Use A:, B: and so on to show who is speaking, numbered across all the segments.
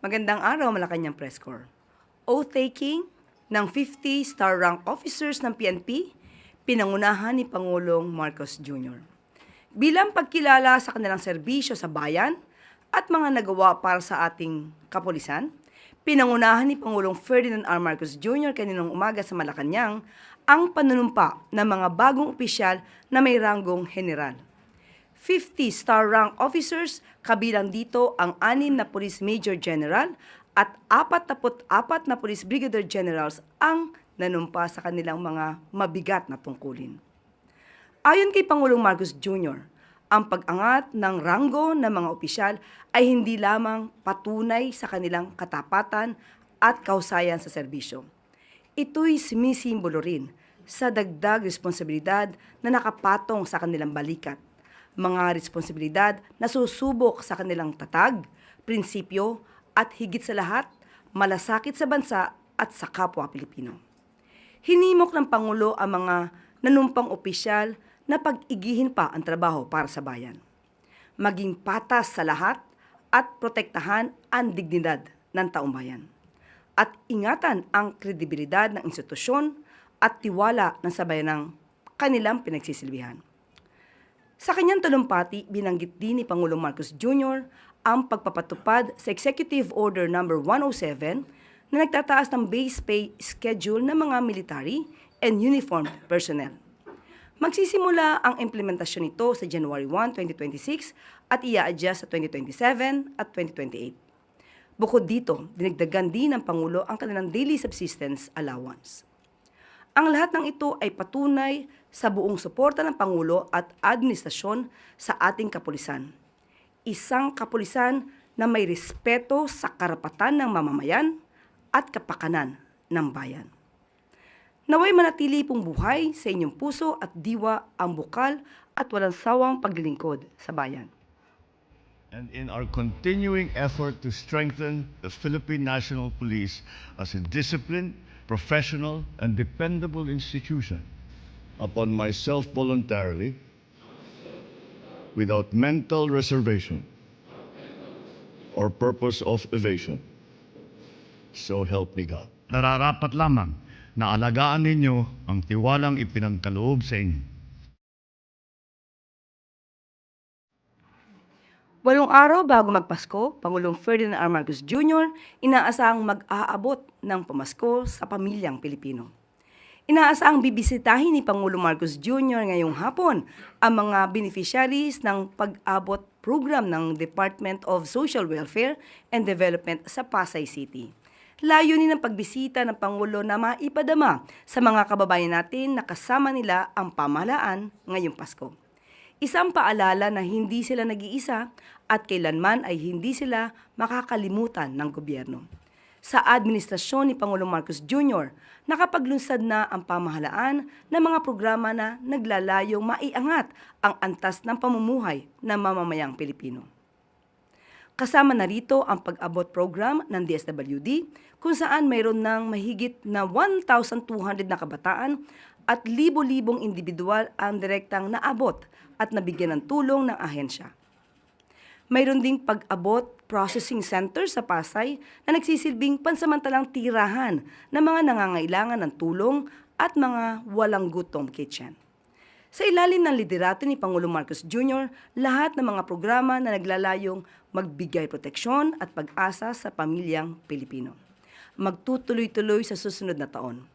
A: Magandang araw, Malacanang Press Corps. Oath-taking ng 50 star rank officers ng PNP, pinangunahan ni Pangulong Marcos Jr. Bilang pagkilala sa kanilang serbisyo sa bayan at mga nagawa para sa ating kapulisan, pinangunahan ni Pangulong Ferdinand R. Marcos Jr. kaninang umaga sa Malacanang ang panunumpa ng mga bagong opisyal na may ranggong general. 50 star rank officers, kabilang dito ang 6 na Police Major General at 44 na Police Brigadier Generals ang nanumpa sa kanilang mga mabigat na tungkulin. Ayon kay Pangulong Marcos Jr., ang pag-angat ng ranggo ng mga opisyal ay hindi lamang patunay sa kanilang katapatan at kahusayan sa serbisyo. Ito'y sumisimbolo rin sa dagdag responsibilidad na nakapatong sa kanilang balikat, mga responsibilidad na susubok sa kanilang tatag, prinsipyo at higit sa lahat, malasakit sa bansa at sa kapwa Pilipino. Hinimok ng Pangulo ang mga nanumpang opisyal na pag-igihin pa ang trabaho para sa bayan. Maging patas sa lahat at protektahan ang dignidad ng taumbayan. At ingatan ang kredibilidad ng institusyon at tiwala ng sabayanang kanilang pinagsisilbihan. Sa kanyang talumpati, binanggit din ni Pangulong Marcos Jr. ang pagpapatupad sa Executive Order No. 107 na nagtataas ng base pay schedule ng mga military and uniformed personnel. Magsisimula ang implementasyon nito sa January 1, 2026 at i-adjust sa 2027 at 2028. Bukod dito, dinagdagan din ng Pangulo ang kanilang daily subsistence allowance. Ang lahat ng ito ay patunay sa buong suporta ng Pangulo at administrasyon sa ating kapulisan. Isang kapulisan na may respeto sa karapatan ng mamamayan at kapakanan ng bayan. Naway manatili pong buhay sa inyong puso at diwa ang bukal at walang sawang paglilingkod sa bayan.
B: And in our continuing effort to strengthen the Philippine National Police as a disciplined, professional, and dependable institution, upon myself voluntarily, without mental reservation or purpose of evasion, so help me God.
C: Nararapat lamang na alagaan ninyo ang tiwalang ipinagkaloob sa inyo.
A: 8 araw bago magpasko, Pangulong Ferdinand R. Marcos Jr. inaasahang mag-aabot ng pamasko sa pamilyang Pilipino. Inaasahang bibisitahin ni Pangulong Marcos Jr. ngayong hapon ang mga beneficiaries ng pag-abot program ng Department of Social Welfare and Development sa Pasay City. Layunin ng pagbisita ng Pangulo na maipadama sa mga kababayan natin na kasama nila ang pamahalaan ngayong Pasko. Isang paalala na hindi sila nag-iisa at kailanman ay hindi sila makakalimutan ng gobyerno. Sa administrasyon ni Pangulong Marcos Jr., nakapaglunsad na ang pamahalaan ng mga programa na naglalayong maiangat ang antas ng pamumuhay ng mamamayang Pilipino. Kasama na rito ang pag-abot program ng DSWD kung saan mayroon ng mahigit na 1,200 na kabataan at libo-libong individual ang direktang naabot at nabigyan ng tulong ng ahensya. Mayroon ding pag-abot processing center sa Pasay na nagsisilbing pansamantalang tirahan ng mga nangangailangan ng tulong at mga walang gutom kitchen. Sa ilalim ng liderato ni Pangulong Marcos Jr., lahat ng mga programa na naglalayong magbigay proteksyon at pag-asa sa pamilyang Pilipino. Magtutuloy-tuloy sa susunod na taon.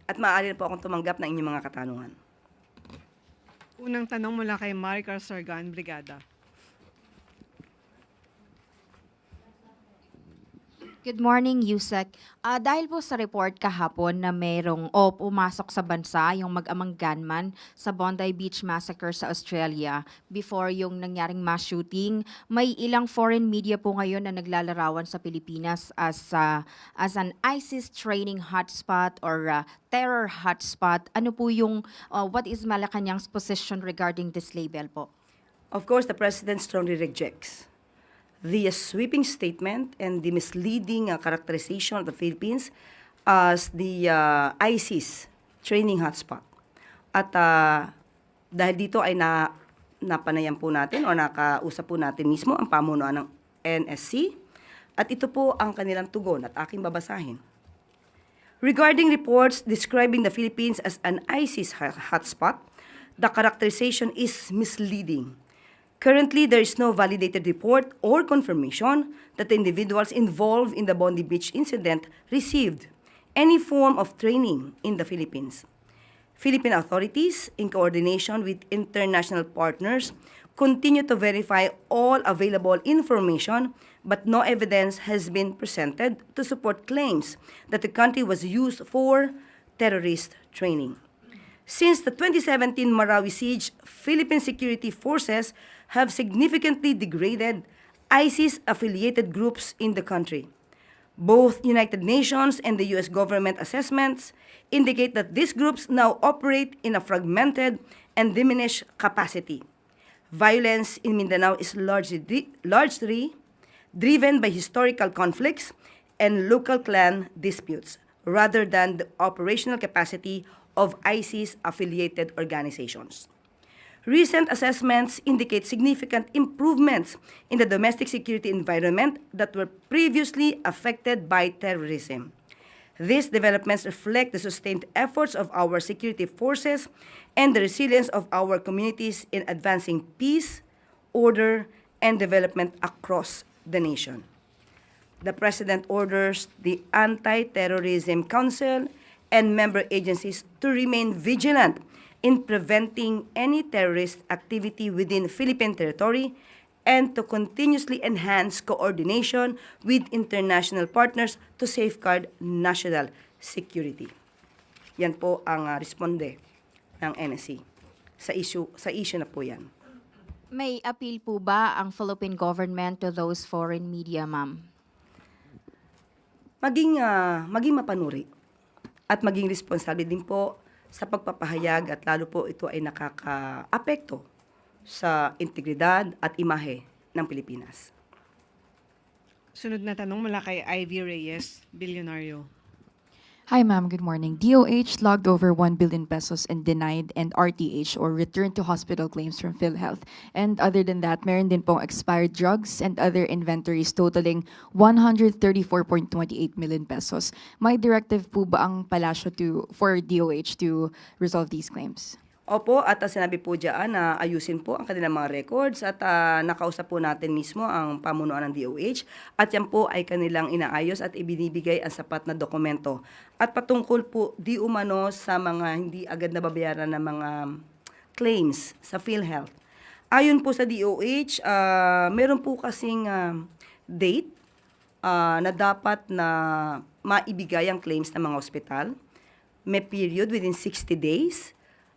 A: At maaari po akong tumanggap ng inyong mga katanungan.
D: Unang tanong mula kay Maricar Sargan, Brigada.
E: Good morning, Yusek. Dahil po sa report kahapon na mayroong pumasok sa bansa yung mag-amang gunman sa Bondi Beach Massacre sa Australia before yung nangyaring mass shooting, may ilang foreign media po ngayon na naglalarawan sa Pilipinas as an ISIS training hotspot or terror hotspot. Ano po yung, what is Malacanang's position regarding this label po?
A: Of course, the President strongly rejects the sweeping statement and the misleading characterization of the Philippines as the ISIS training hotspot. At Dahil dito ay napanayan po natin o nakausap po natin mismo ang pamunuan ng NSC at ito po ang kanilang tugon at aking babasahin. Regarding reports describing the Philippines as an ISIS hotspot, the characterization is misleading. Currently, there is no validated report or confirmation that the individuals involved in the Bondi Beach incident received any form of training in the Philippines. Philippine authorities, in coordination with international partners, continue to verify all available information, but no evidence has been presented to support claims that the country was used for terrorist training. Since the 2017 Marawi siege, Philippine security forces have significantly degraded ISIS-affiliated groups in the country. Both United Nations and the U.S. government assessments indicate that these groups now operate in a fragmented and diminished capacity. Violence in Mindanao is largely driven by historical conflicts and local clan disputes, rather than the operational capacity of ISIS-affiliated organizations. Recent assessments indicate significant improvements in the domestic security environment that were previously affected by terrorism. These developments reflect the sustained efforts of our security forces and the resilience of our communities in advancing peace, order, and development across the nation. The President orders the Anti-Terrorism Council and member agencies to remain vigilant in preventing any terrorist activity within Philippine territory and to continuously enhance coordination with international partners to safeguard national security. Yan po ang responde ng NSC. Sa issue na po yan.
E: May appeal po ba ang Philippine government to those foreign media, ma'am?
A: Maging mapanuri at maging responsable din po sa pagpapahayag at lalo po ito ay nakaka-apekto sa integridad at imahe ng Pilipinas.
D: Sunod na tanong mula kay Ivy Reyes, bilyonaryo.
F: Hi ma'am, good morning. DOH logged over 1 billion pesos in denied and RTH or return to hospital claims from PhilHealth. And other than that, meron din pong expired drugs and other inventories totaling 134.28 million pesos. May directive po ba ang palasyo for DOH to resolve these claims?
A: Opo, at sinabi po dyan na ayusin po ang kanilang mga records at nakausap po natin mismo ang pamunuan ng DOH at yan po ay kanilang inaayos at ibinibigay ang sapat na dokumento. At patungkol po di umano sa mga hindi agad nababayaran na mga claims sa PhilHealth. Ayon po sa DOH, meron po kasing date na dapat na maibigay ang claims ng mga ospital. May period within 60 days.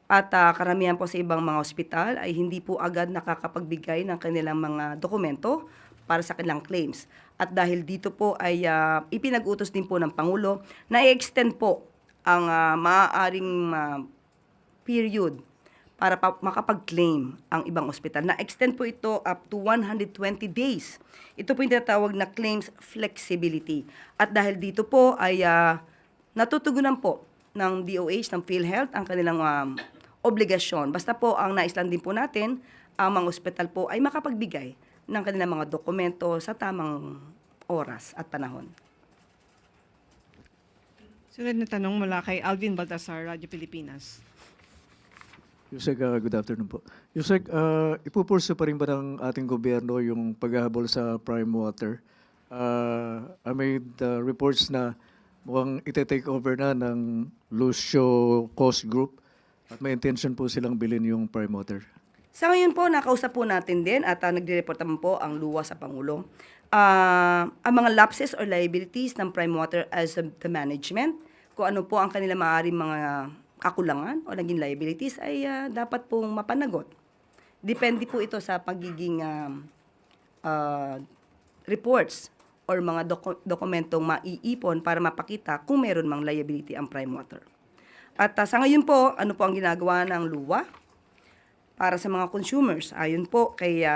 A: At karamihan po sa ibang mga ospital ay hindi po agad nakakapagbigay ng kanilang mga dokumento para sa kanilang claims. At dahil dito po ay ipinag-utos din po ng Pangulo na i-extend po ang maaaring period para makapag-claim ang ibang ospital. Na-extend po ito up to 120 days. Ito po yung tinatawag na claims flexibility. At dahil dito po ay natutugunan po ng DOH, ng PhilHealth, ang kanilang obligasyon. Basta po ang naislan din po natin, ang mga ospital po ay makapagbigay ng kanilang mga dokumento sa tamang oras at panahon.
D: Sunod na tanong mula kay Alvin Baltasar, Radyo Pilipinas.
G: Yusek, good afternoon po. Yusek, ipupurso pa rin ba ng ating gobyerno yung paghahabol sa prime water? I made reports na mukhang ite-take over na ng Lucio Coast Group at may intention po silang bilhin yung prime water.
A: Sa ngayon po, nakausap po natin din at nagre-report naman po ang luwa sa Pangulo. Ang mga lapses or liabilities ng prime water as the management, kung ano po ang kanila maaaring mga kakulangan o naging liabilities ay dapat pong mapanagot. Depende po ito sa pagiging reports or mga dokumentong maiipon para mapakita kung meron mang liability ang prime water. At sa ngayon po, ano po ang ginagawa ng luwa para sa mga consumers? Ayon po kay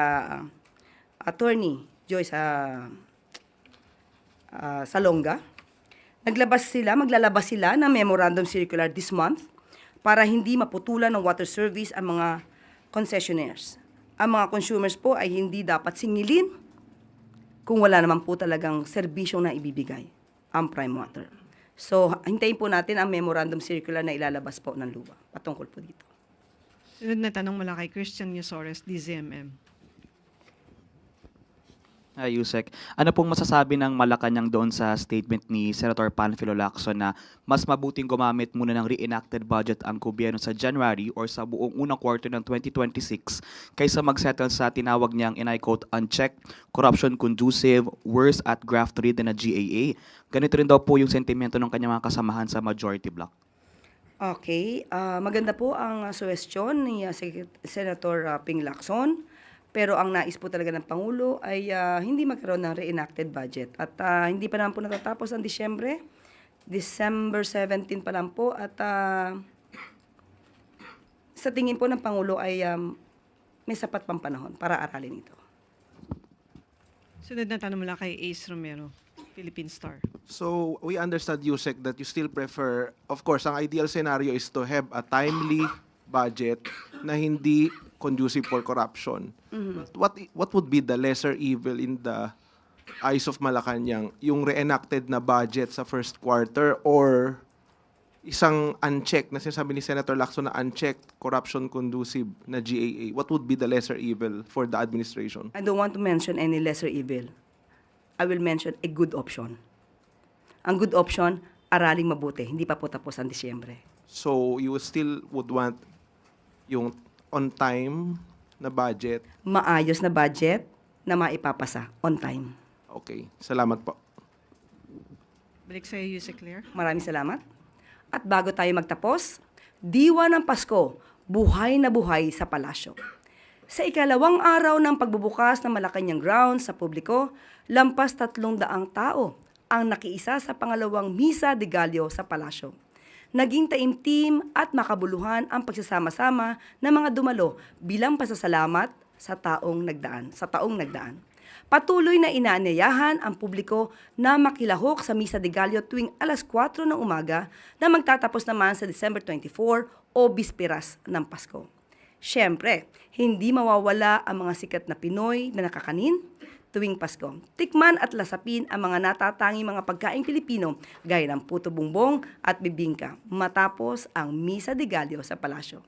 A: Attorney Joyce Salonga, maglalabas sila ng memorandum circular this month para hindi maputulan ng water service ang mga concessionaires. Ang mga consumers po ay hindi dapat singilin kung wala naman po talagang serbisyong na ibibigay ang Prime Water. So, hintayin po natin ang memorandum circular na ilalabas po ng LUWA patungkol po dito.
D: Sunod na tanong mula kay Christian Yusores, DZMM.
H: Yusek, ano pong masasabi ng Malacanang doon sa statement ni Senator Panfilo Lacson na mas mabuting gumamit muna ng reenacted budget ang gobyerno sa January or sa buong unang quarter ng 2026 kaysa magsettle sa tinawag niyang, and I quote, unchecked, corruption conducive, worse at graft ridden na GAA. Ganito rin daw po yung sentimento ng kanyang mga kasamahan sa majority bloc.
A: Okay, maganda po ang suwestyon ni Senator Ping Lacson. Pero ang nais po talaga ng Pangulo ay hindi magkaroon ng reenacted budget. At hindi pa naman po natatapos ang Disyembre. December 17 pa lang po. At sa tingin po ng Pangulo ay may sapat pang panahon para aralin ito.
D: Sunod na tanong mula kay Ace Romero, Philippine Star.
I: So, we understand, Yusek, that you still prefer, of course, ang ideal scenario is to have a timely budget na hindi conducive for corruption. But what would be the lesser evil in the eyes of Malacanang? Yung reenacted na budget sa first quarter or isang unchecked, na sinasabi ni Senator Lacson na unchecked, corruption conducive na GAA? What would be the lesser evil for the administration?
A: I don't want to mention any lesser evil. I will mention a good option. Ang good option, araling mabuti. Hindi pa po tapos ang Disyembre.
I: So, you still would want yung on time na budget?
A: Maayos na budget na maipapasa on time.
I: Okay. Salamat po.
D: Balik sa iyo, Yusek Claire.
A: Maraming salamat. At bago tayo magtapos, diwa ng Pasko, buhay na buhay sa palasyo. Sa ikalawang araw ng pagbubukas ng Malacanang grounds sa publiko, lampas 300 tao ang nakiisa sa pangalawang Misa de Gallo sa palasyo. Naging taimtim at makabuluhan ang pagsasama-sama ng mga dumalo bilang pasasalamat sa taong nagdaan. Patuloy na inaanyayahan ang publiko na makilahok sa Misa de Gallo tuwing alas 4 ng umaga na magtatapos naman sa December 24 o bisperas ng Pasko. Siyempre, hindi mawawala ang mga sikat na Pinoy na nakakanin tuwing Pasko. Tikman at lasapin ang mga natatanging mga pagkaing Pilipino gaya ng puto bumbong at bibingka matapos ang Misa de Gallo sa palasyo.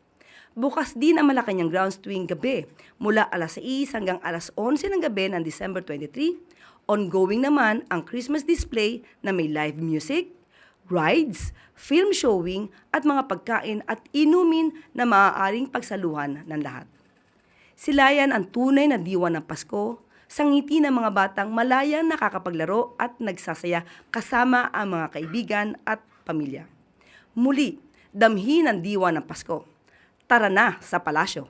A: Bukas din ang Malacanang grounds tuwing gabi mula alas 6 hanggang alas 11 ng gabi ng December 23. Ongoing naman ang Christmas display na may live music, rides, film showing at mga pagkain at inumin na maaaring pagsaluhan ng lahat. Silayan ang tunay na diwa ng Pasko sa ngiti ng mga batang malayang nakakapaglaro at nagsasaya kasama ang mga kaibigan at pamilya. Muli, damhin ang diwa ng Pasko. Tara na sa palasyo.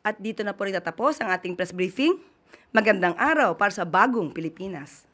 A: At dito na po rin tatapos ang ating press briefing. Magandang araw para sa bagong Pilipinas.